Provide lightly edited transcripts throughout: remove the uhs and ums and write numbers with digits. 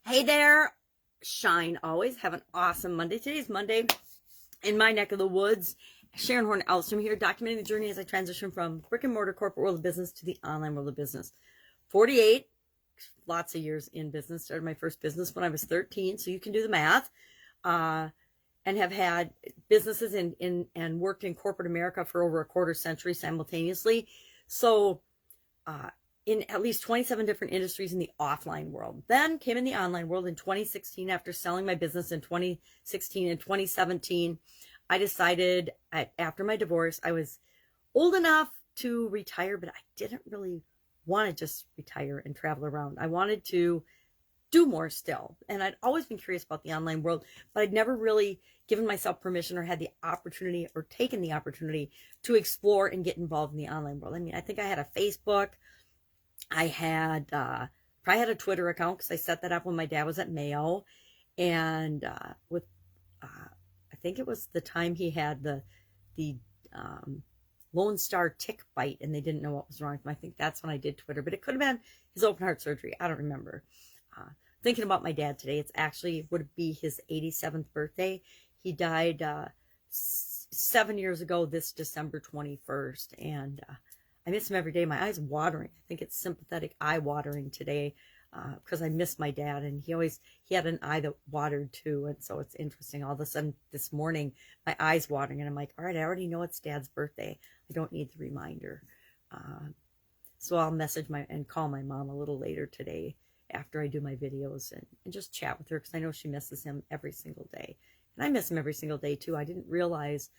Hey there, shine always. Have an awesome Monday. Today's Monday in my neck of the woods. Sharon Horne-Ellstrom here, documenting the journey as I transition from brick and mortar corporate world of business to the online world of business. 48, lots of years in business. Started my first business when I was 13, so you can do the math. And have had businesses and worked in corporate America for over a quarter century simultaneously. So in at least 27 different industries in the offline world. Then came in the online world in 2016 after selling my business in 2016 and 2017. I decided after my divorce, I was old enough to retire, but I didn't really want to just retire and travel around. I wanted to do more still. And I'd always been curious about the online world, but I'd never really given myself permission or had the opportunity or taken the opportunity to explore and get involved in the online world. I mean, I think I had a Facebook. I had probably had a Twitter account because I set that up when my dad was at Mayo, and I think it was the time he had the Lone Star tick bite, and they didn't know what was wrong with him. I think that's when I did Twitter, but it could have been his open heart surgery. I don't remember. Thinking about my dad today, it's actually would be his 87th birthday. He died 7 years ago this December 21st, and I miss him every day. My eyes watering. I think it's sympathetic eye watering today because I miss my dad, and he had an eye that watered too, and so it's interesting. All of a sudden this morning, my eyes watering, and I'm like, all right, I already know it's Dad's birthday. I don't need the reminder. So I'll message and call my mom a little later today after I do my videos and just chat with her because I know she misses him every single day, and I miss him every single day too. I didn't realize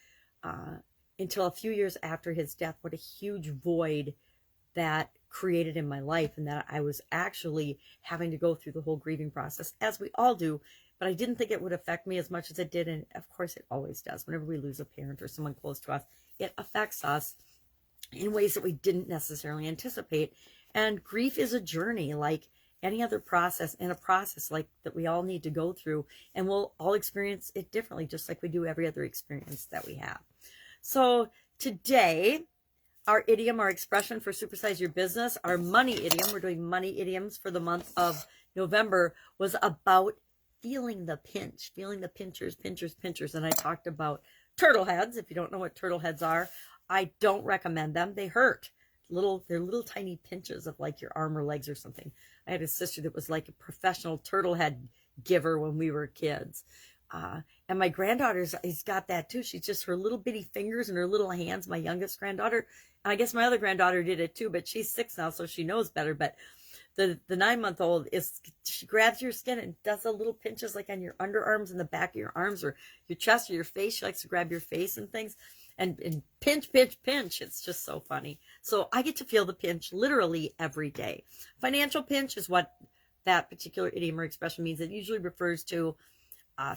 until a few years after his death what a huge void that created in my life, and that I was actually having to go through the whole grieving process, as we all do, but I didn't think it would affect me as much as it did, and of course it always does. Whenever we lose a parent or someone close to us, it affects us in ways that we didn't necessarily anticipate. And grief is a journey like any other process, and a process like that we all need to go through, and we'll all experience it differently, just like we do every other experience that we have. So today, our idiom, our expression for supersize your business, our money idiom, we're doing money idioms for the month of November, was about feeling the pinch, feeling the pinchers. And I talked about turtle heads. If you don't know what turtle heads are, I don't recommend them. They hurt. They're little tiny pinches of like your arm or legs or something. I had a sister that was like a professional turtle head giver when we were kids. And my granddaughter's got that too. She's just her little bitty fingers and her little hands, my youngest granddaughter. And I guess my other granddaughter did it too, but she's 6 now, so she knows better. But the 9-month-old she grabs your skin and does the little pinches like on your underarms and the back of your arms or your chest or your face. She likes to grab your face and things and pinch. It's just so funny. So I get to feel the pinch literally every day. Financial pinch is what that particular idiom or expression means. It usually refers to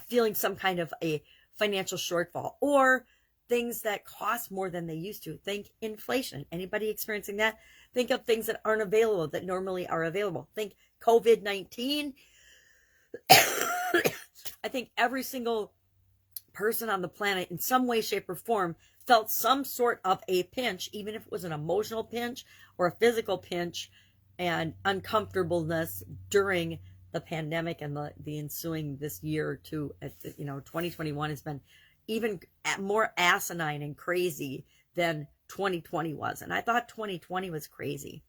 feeling some kind of a financial shortfall or things that cost more than they used to. Think inflation. Anybody experiencing that? Think of things that aren't available that normally are available. Think COVID-19. I think every single person on the planet in some way, shape, or form felt some sort of a pinch, even if it was an emotional pinch or a physical pinch and uncomfortableness during the pandemic and the ensuing this year or two. 2021 has been even more asinine and crazy than 2020 was. And I thought 2020 was crazy.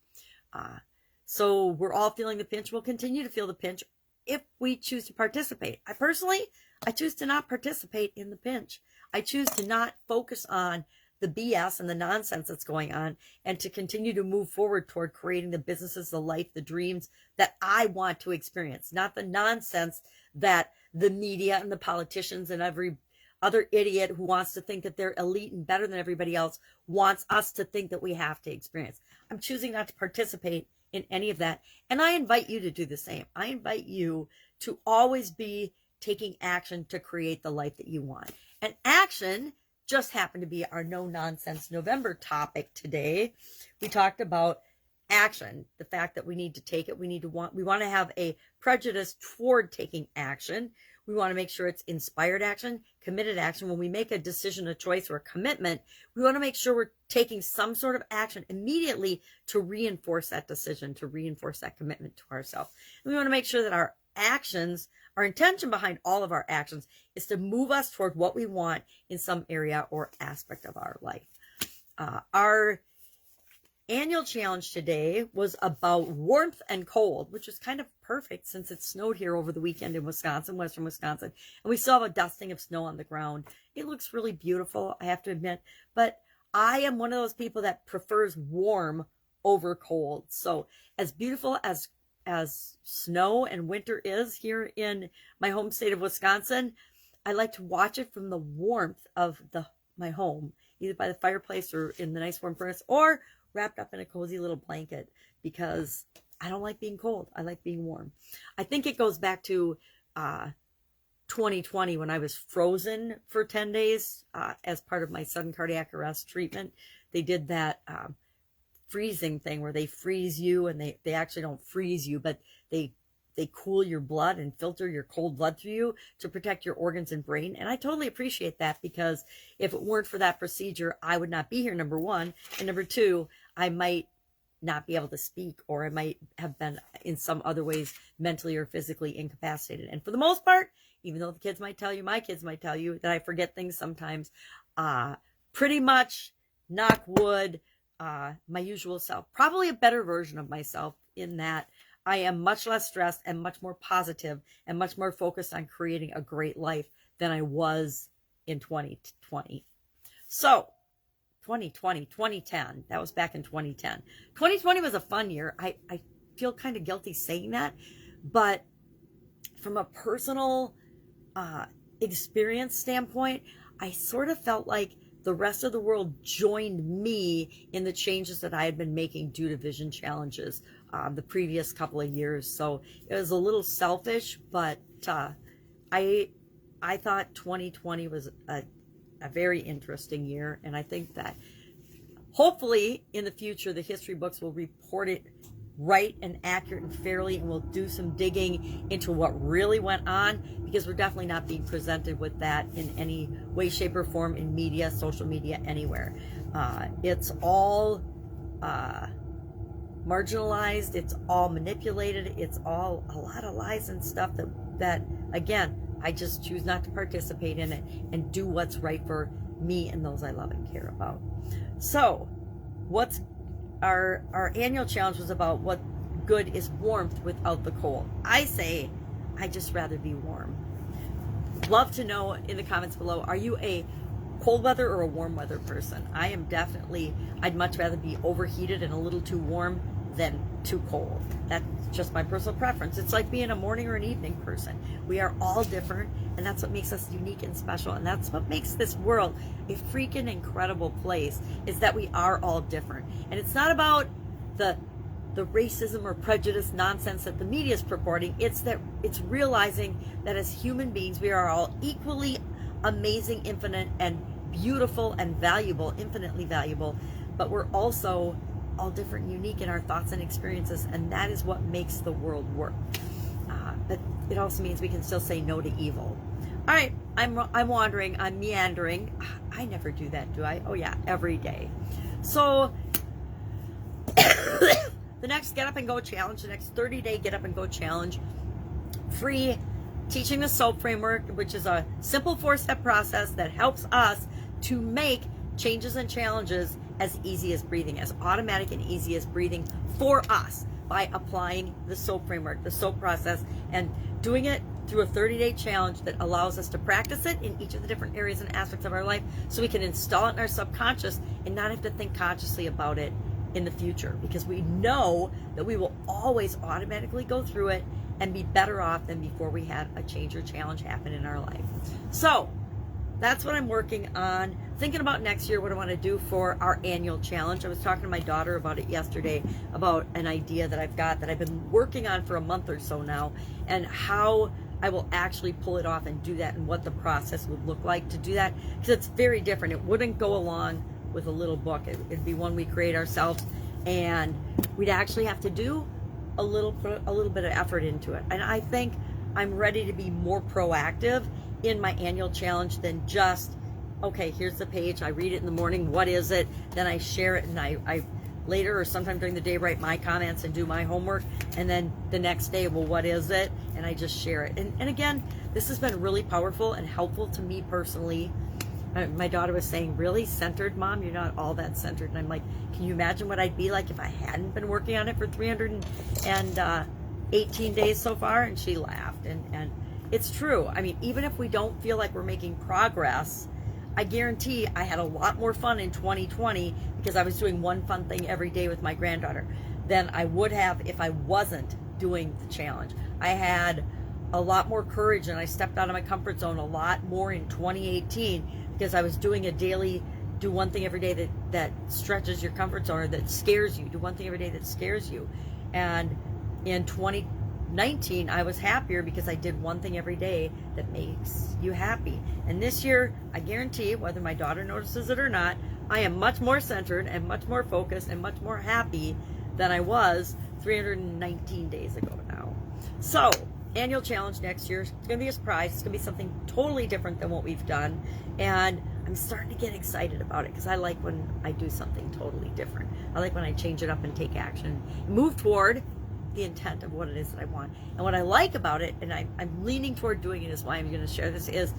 So we're all feeling the pinch. We'll continue to feel the pinch if we choose to participate. I choose to not participate in the pinch. I choose to not focus on the BS and the nonsense that's going on, and to continue to move forward toward creating the businesses, the life, the dreams that I want to experience, not the nonsense that the media and the politicians and every other idiot who wants to think that they're elite and better than everybody else wants us to think that we have to experience. I'm choosing not to participate in any of that, and I invite you to do the same. I invite you to always be taking action to create the life that you want. And action just happened to be our no-nonsense November topic today. We talked about action, the fact that we need to take it. We want to have a prejudice toward taking action. We want to make sure it's inspired action, committed action. When we make a decision, a choice, or a commitment, we want to make sure we're taking some sort of action immediately to reinforce that decision, to reinforce that commitment to ourselves. And we want to make sure that our actions, our intention behind all of our actions is to move us toward what we want in some area or aspect of our life. Our annual challenge today was about warmth and cold, which is kind of perfect since it snowed here over the weekend in Wisconsin, western Wisconsin, and we still have a dusting of snow on the ground. It looks really beautiful, I have to admit, but I am one of those people that prefers warm over cold. So as beautiful as snow and winter is here in my home state of Wisconsin, I like to watch it from the warmth of my home, either by the fireplace or in the nice warm furnace, or wrapped up in a cozy little blanket, because I don't like being cold. I like being warm. I think it goes back to 2020 when I was frozen for 10 days as part of my sudden cardiac arrest treatment. They did that freezing thing where they freeze you, and they actually don't freeze you, but they cool your blood and filter your cold blood through you to protect your organs and brain. And I totally appreciate that, because if it weren't for that procedure, I would not be here, number one. And number two, I might not be able to speak, or I might have been in some other ways mentally or physically incapacitated. And for the most part, even though the kids might tell you, my kids might tell you that I forget things sometimes, pretty much, knock wood, my usual self, probably a better version of myself, in that I am much less stressed and much more positive and much more focused on creating a great life than I was in 2020. So 2010, that was back in 2010. 2020 was a fun year. I feel kind of guilty saying that, but from a personal experience standpoint, I sort of felt like the rest of the world joined me in the changes that I had been making due to vision challenges the previous couple of years. So it was a little selfish, but I thought 2020 was a very interesting year. And I think that hopefully in the future, the history books will report it right and accurate and fairly, and we'll do some digging into what really went on, because we're definitely not being presented with that in any way, shape, or form in media, social media, anywhere. It's all marginalized, it's all manipulated, it's all a lot of lies and stuff that again, I just choose not to participate in it and do what's right for me and those I love and care about. So what's our annual challenge was about what good is warmth without the cold. I say I'd just rather be warm. Love to know in the comments below, are you a cold weather or a warm weather person? I am definitely, I'd much rather be overheated and a little too warm than too cold. That's just my personal preference. It's like being a morning or an evening person. We are all different, and that's what makes us unique and special, and that's what makes this world a freaking incredible place, is that we are all different. And it's not about the racism or prejudice nonsense that the media is purporting. It's realizing that as human beings, we are all equally amazing, infinite, and beautiful and valuable, infinitely valuable, but we're also all different, unique in our thoughts and experiences, and that is what makes the world work. But it also means we can still say no to evil. All right, I'm wandering, I'm meandering. I never do that, do I? Oh yeah, every day. So the next Get Up and Go challenge, the next 30-day Get Up and Go challenge, free, teaching the SOAP framework, which is a simple 4-step process that helps us to make changes and challenges as easy as breathing, as automatic and easy as breathing for us, by applying the SOAP framework, the SOAP process, and doing it through a 30-day challenge that allows us to practice it in each of the different areas and aspects of our life, so we can install it in our subconscious and not have to think consciously about it in the future, because we know that we will always automatically go through it and be better off than before we had a change or challenge happen in our life. So that's what I'm working on. Thinking about next year, what I want to do for our annual challenge. I was talking to my daughter about it yesterday, about an idea that I've got that I've been working on for a month or so now, and how I will actually pull it off and do that, and what the process would look like to do that, because it's very different. It wouldn't go along with a little book. It'd be one we create ourselves, and we'd actually have to do a little bit of effort into it. And I think I'm ready to be more proactive in my annual challenge than just, okay, here's the page, I read it in the morning, what is it, then I share it, and I later or sometime during the day write my comments and do my homework, and then the next day, well, what is it? And I just share it. And again, this has been really powerful and helpful to me personally. My daughter was saying, really centered, Mom? You're not all that centered. And I'm like, can you imagine what I'd be like if I hadn't been working on it for 318 days so far? And she laughed. And it's true. I mean, even if we don't feel like we're making progress, I guarantee I had a lot more fun in 2020 because I was doing one fun thing every day with my granddaughter than I would have if I wasn't doing the challenge. I had a lot more courage and I stepped out of my comfort zone a lot more in 2018 because I was doing a daily, do one thing every day that stretches your comfort zone or that scares you. Do one thing every day that scares you. And in 2019, I was happier because I did one thing every day that makes you happy. And this year, I guarantee, whether my daughter notices it or not, I am much more centered and much more focused and much more happy than I was 319 days ago now. So, annual challenge next year. It's going to be a surprise. It's going to be something totally different than what we've done. And I'm starting to get excited about it because I like when I do something totally different. I like when I change it up and take action, move toward the intent of what it is that I want. And what I like about it, and I'm leaning toward doing it, is why I'm going to share this, is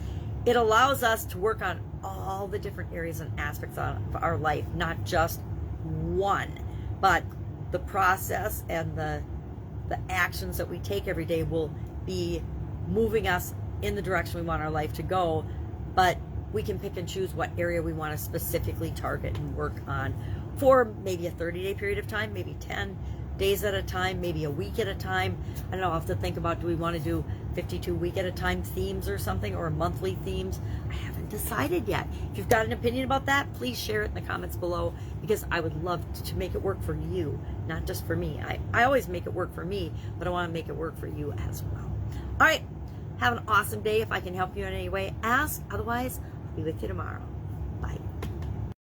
it allows us to work on all the different areas and aspects of our life, not just one, but the process and the actions that we take every day will be moving us in the direction we want our life to go, but we can pick and choose what area we want to specifically target and work on for maybe a 30-day period of time, maybe 10 days at a time, maybe a week at a time. I don't know, I'll have to think about, do we want to do 52 week at a time themes or something, or monthly themes? I haven't decided yet. If you've got an opinion about that, please share it in the comments below, because I would love to make it work for you, not just for me. I always make it work for me, but I want to make it work for you as well. All right, have an awesome day. If I can help you in any way, ask. Otherwise, I'll be with you tomorrow.